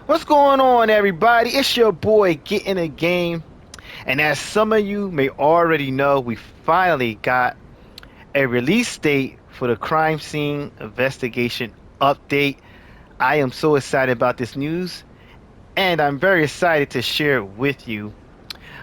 What's going on, everybody? It's your boy Get in the Game. And as some of you may already know, we finally got a release date for the crime scene investigation update. I am so excited about this news, and I'm very excited to share it with you.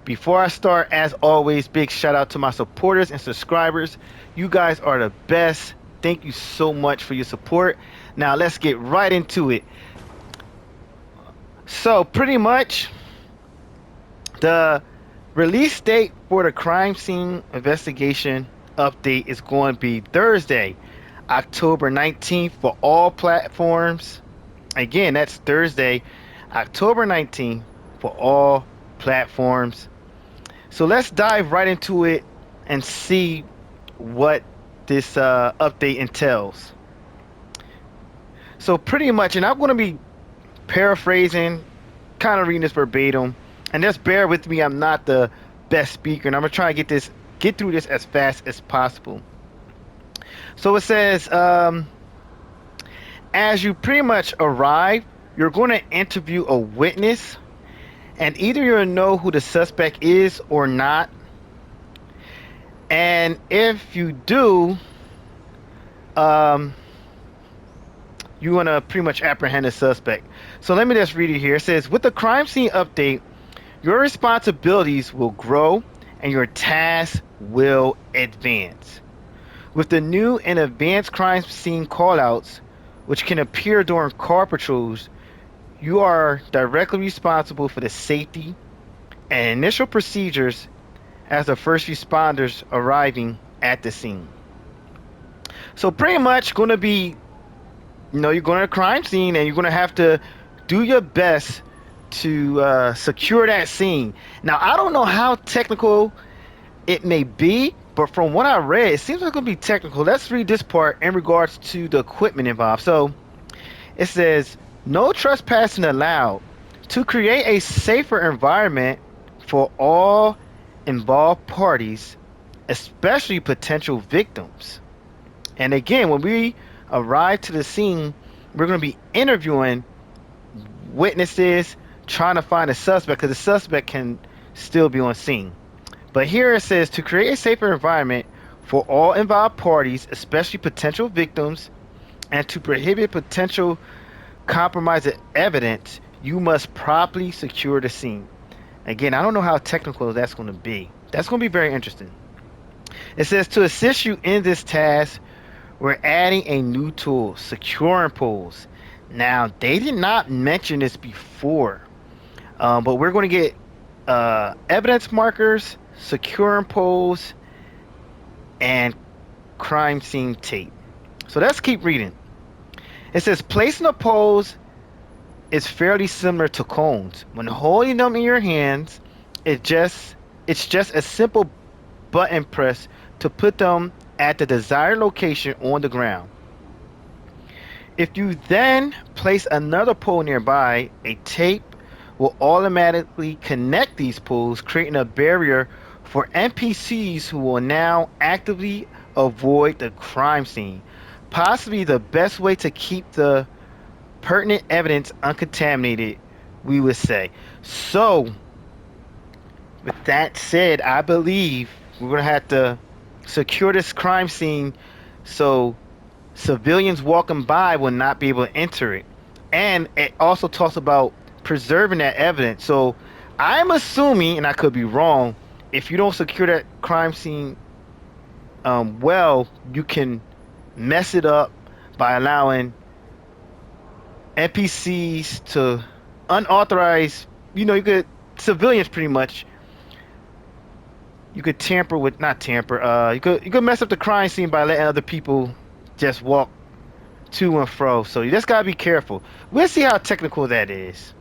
Before I start, as always, big shout out to my supporters and subscribers. You guys are the best. Thank you so much for your support. Now, let's get right into it. So, pretty much, the release date for the crime scene investigation update is going to be Thursday, October 19th for all platforms. Again, that's Thursday, October 19th for all platforms. So let's dive right into it and see what this update entails. So, pretty much, and I'm going to be paraphrasing, kind of reading this verbatim, and just bear with me. I'm not the best speaker, and I'm gonna try to get through this as fast as possible. So it says, as you pretty much arrive, you're going to interview a witness, and either you'll know who the suspect is or not. And if you do, um, you want to pretty much apprehend the suspect. So let me just read it here. It says, with the crime scene update, your responsibilities will grow and your tasks will advance. With the new and advanced crime scene callouts, which can appear during car patrols, you are directly responsible for the safety and initial procedures as the first responders arriving at the scene. So pretty much going to be, you're going to a crime scene and you're going to have to do your best to secure that scene. Now, I don't know how technical it may be, but from what I read, it seems like it's going to be technical. Let's read this part in regards to the equipment involved. So it says, no trespassing allowed. To create a safer environment for all involved parties, especially potential victims. And again, when we arrive to the scene, we're going to be interviewing witnesses, trying to find a suspect because the suspect can still be on scene. But here it says to create a safer environment for all involved parties, especially potential victims, and to prohibit potential compromise of evidence, you must properly secure the scene. Again, I don't know how technical that's going to be. That's going to be very interesting. It says to assist you in this task, we're adding a new tool, securing poles. Now, they did not mention this before, but we're going to get evidence markers, securing poles, and crime scene tape. So let's keep reading. It says placing the poles is fairly similar to cones. When holding them in your hands, it's just a simple button press to put them at the desired location on the ground. If you then place another pole nearby, a tape will automatically connect these poles, creating a barrier for NPCs who will now actively avoid the crime scene. Possibly the best way to keep the pertinent evidence uncontaminated, we would say. So, with that said, I believe we're going to have to secure this crime scene so civilians walking by will not be able to enter it. And it also talks about preserving that evidence. So I'm assuming, and I could be wrong, if you don't secure that crime scene well, you can mess it up by allowing NPCs to unauthorized, you could, civilians pretty much, you could tamper with, not tamper, you could mess up the crime scene by letting other people just walk to and fro. So you just gotta be careful. We'll see how technical that is.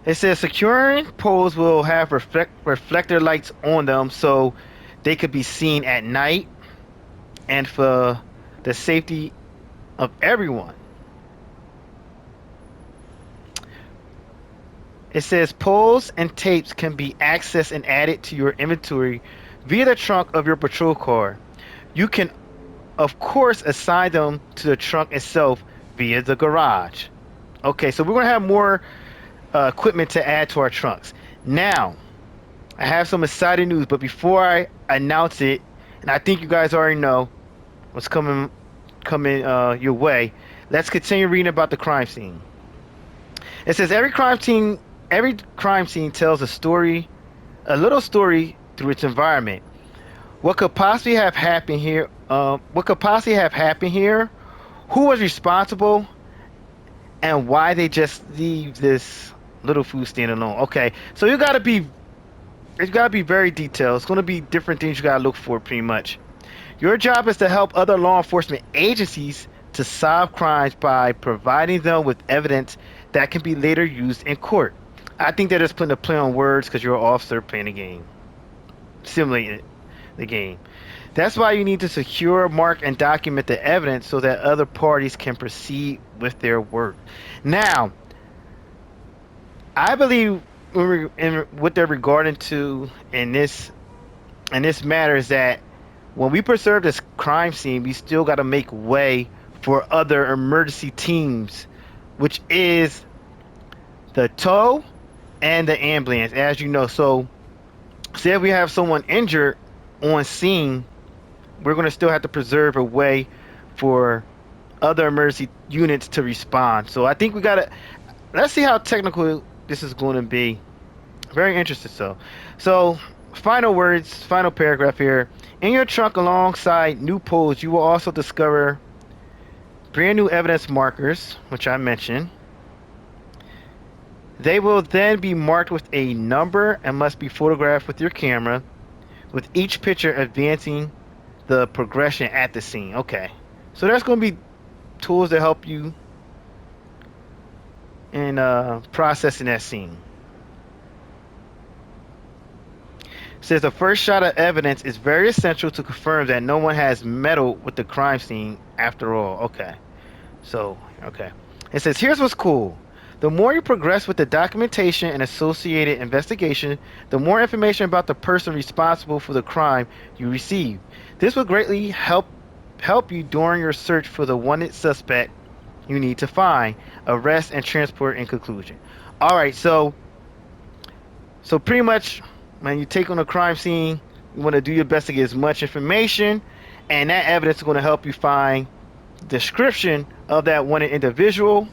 It says securing poles will have reflector lights on them so they could be seen at night and for the safety of everyone. It says poles and tapes can be accessed and added to your inventory via the trunk of your patrol car. You can, of course, assign them to the trunk itself via the garage. Okay, so we're gonna have more equipment to add to our trunks. Now, I have some exciting news, but before I announce it, and I think you guys already know what's coming your way, let's continue reading about the crime scene. It says every crime scene tells a story, a little story through its environment. What could possibly have happened here? What could possibly have happened here? Who was responsible? And why they just leave this little food stand alone? Okay, so you gotta be very detailed. It's gonna be different things you gotta look for, pretty much. Your job is to help other law enforcement agencies to solve crimes by providing them with evidence that can be later used in court. I think they're just putting a play on words because you're an officer playing a game, simulating the game. That's why you need to secure, mark, and document the evidence so that other parties can proceed with their work. Now, I believe what they're regarding to in this matter is that when we preserve this crime scene, we still got to make way for other emergency teams, which is the tow and the ambulance, as you know. So, say if we have someone injured on scene, we're going to still have to preserve a way for other emergency units to respond. So, I think we got to let's see how technical this is going to be. Very interested. So final words, final paragraph here. In your trunk, alongside new poles, you will also discover brand new evidence markers, which I mentioned. They will then be marked with a number and must be photographed with your camera, with each picture advancing the progression at the scene. Okay, so there's going to be tools that help you in processing that scene. Says the first shot of evidence is very essential to confirm that no one has meddled with the crime scene after all. Okay. So, okay. It says, here's what's cool. The more you progress with the documentation and associated investigation, the more information about the person responsible for the crime you receive. This will greatly help you during your search for the wanted suspect you need to find, arrest, and transport in conclusion. All right, so pretty much when you take on a crime scene, you want to do your best to get as much information, and that evidence is going to help you find description of that wanted individual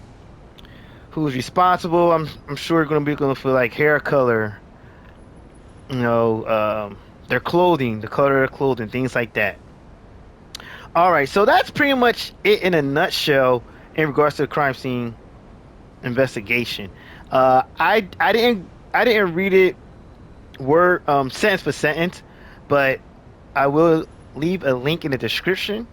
who's responsible. I'm sure you're going to be looking for like hair color, their clothing, the color of their clothing, things like that. All right, so that's pretty much it in a nutshell in regards to the crime scene investigation. I didn't read it word sentence for sentence, but I will leave a link in the description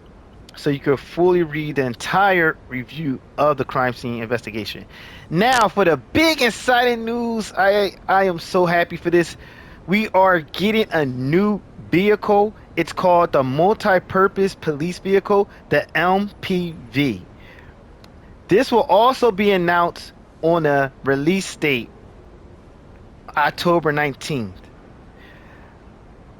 so you can fully read the entire review of the crime scene investigation. Now, for the big exciting news, I am so happy for this. We are getting a new vehicle. It's called the Multi-Purpose Police Vehicle, the MPV. This will also be announced on a release date, October 19th.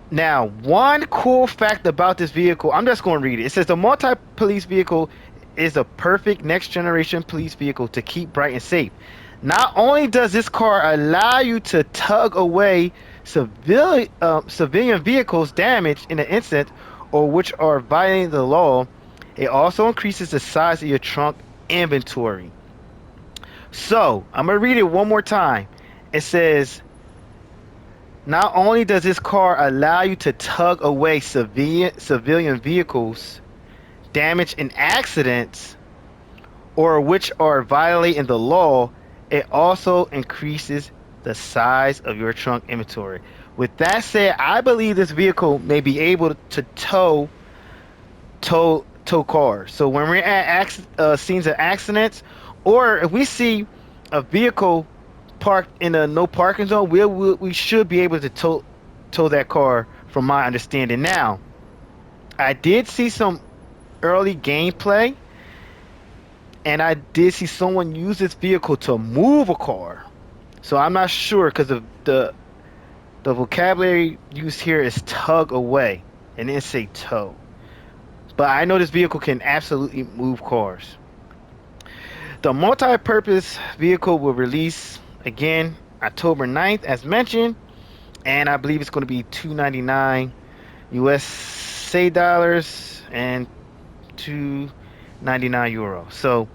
Now, one cool fact about this vehicle, I'm just going to read it. It says the multi-police vehicle is a perfect next generation police vehicle to keep bright and safe. Not only does this car allow you to tug away civilian vehicles damaged in an incident or which are violating the law, it also increases the size of your trunk inventory. So, I'm going to read it one more time. It says, not only does this car allow you to tug away civilian vehicles damaged in accidents or which are violating the law, it also increases the size of your trunk inventory. With that said, I believe this vehicle may be able to tow cars. So when we're at scenes of accidents, or if we see a vehicle parked in a no parking zone, we should be able to tow that car, from my understanding. Now, I did see some early gameplay, and I did see someone use this vehicle to move a car. So I'm not sure, because of the vocabulary used here is tug away, and didn't say tow. But I know this vehicle can absolutely move cars. The multi-purpose vehicle will release again October 9th, as mentioned, and I believe it's going to be 299 USA dollars and 299 euros. So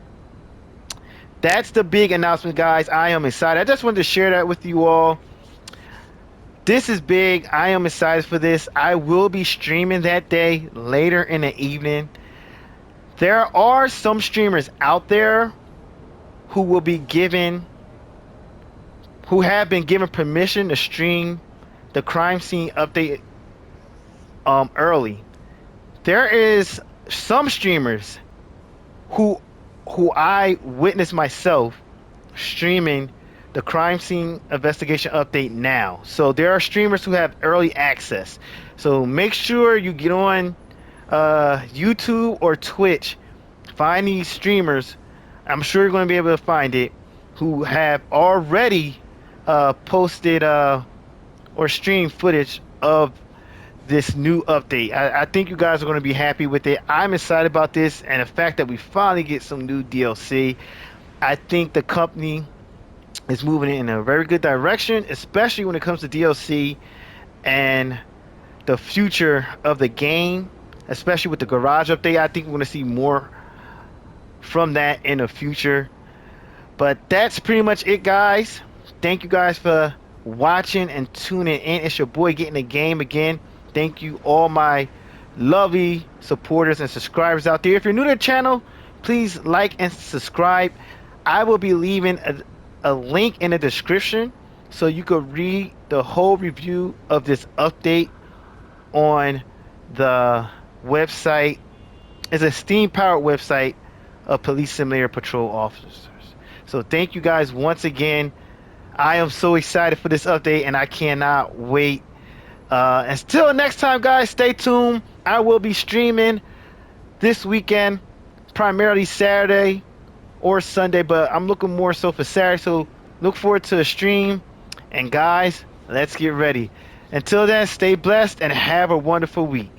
that's the big announcement, guys. I am excited. I just wanted to share that with you all. This is big. I am excited for this. I will be streaming that day later in the evening. There are some streamers out there who will be given, who have been given permission to stream the crime scene update early. There is some streamers who I witnessed myself streaming the crime scene investigation update now. So there are streamers who have early access. So make sure you get on YouTube or Twitch. Find these streamers. I'm sure you're going to be able to find it, who have already posted or streamed footage of this new update. I think you guys are going to be happy with it. I'm excited about this, and the fact that we finally get some new DLC. I think the company is moving in a very good direction, especially when it comes to DLC and the future of the game, especially with the garage update. I think we're going to see more from that in the future. But that's pretty much it, guys. Thank you guys for watching and tuning in. It's your boy Getting the Game again. Thank you, all my lovely supporters and subscribers out there. If you're new to the channel, please like and subscribe. I will be leaving a link in the description so you could read the whole review of this update on the website. It's a Steam-powered website of Police Simulator Patrol officers. So thank you guys once again. I am so excited for this update, and I cannot wait. Until next time, guys, stay tuned. I will be streaming this weekend, primarily Saturday or Sunday, but I'm looking more so for Saturday, so look forward to the stream. And guys, let's get ready. Until then, stay blessed and have a wonderful week.